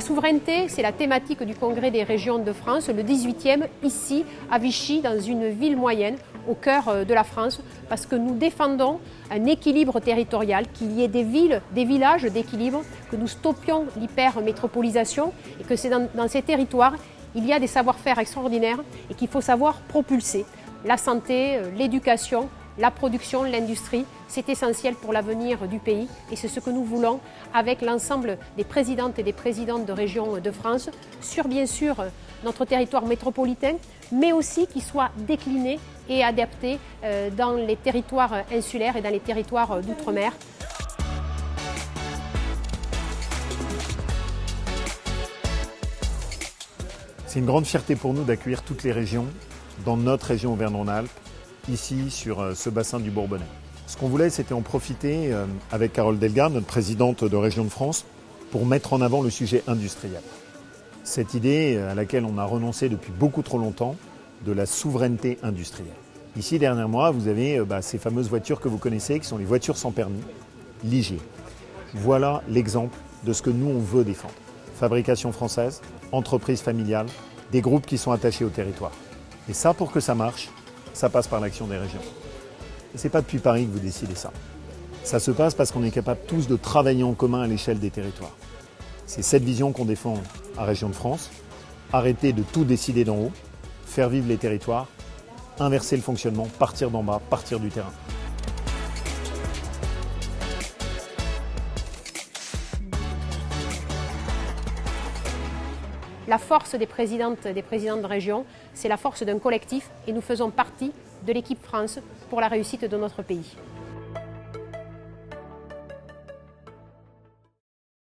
La souveraineté, c'est la thématique du Congrès des régions de France, le 18e, ici, à Vichy, dans une ville moyenne, au cœur de la France, parce que nous défendons un équilibre territorial, qu'il y ait des villes, des villages d'équilibre, que nous stoppions l'hypermétropolisation et que c'est dans ces territoires, il y a des savoir-faire extraordinaires et qu'il faut savoir propulser. La santé, l'éducation, la production, l'industrie, c'est essentiel pour l'avenir du pays et c'est ce que nous voulons avec l'ensemble des présidentes et des présidents de régions de France sur bien sûr notre territoire métropolitain, mais aussi qu'il soit décliné et adapté dans les territoires insulaires et dans les territoires d'outre-mer. C'est une grande fierté pour nous d'accueillir toutes les régions dans notre région Auvergne-Rhône-Alpes, ici sur ce bassin du Bourbonnais. Ce qu'on voulait, c'était en profiter avec Carole Delgarde, notre présidente de Région de France, pour mettre en avant le sujet industriel. Cette idée à laquelle on a renoncé depuis beaucoup trop longtemps, de la souveraineté industrielle. Ici, derrière moi, vous avez ces fameuses voitures que vous connaissez, qui sont les voitures sans permis, Ligier. Voilà l'exemple de ce que nous, on veut défendre. Fabrication française, entreprise familiale, des groupes qui sont attachés au territoire. Et ça, pour que ça marche, ça passe par l'action des régions. Et ce n'est pas depuis Paris que vous décidez ça. Ça se passe parce qu'on est capable tous de travailler en commun à l'échelle des territoires. C'est cette vision qu'on défend à Région de France. Arrêter de tout décider d'en haut, faire vivre les territoires, inverser le fonctionnement, partir d'en bas, partir du terrain. La force des présidentes et des présidents de région, c'est la force d'un collectif et nous faisons partie de l'équipe France pour la réussite de notre pays.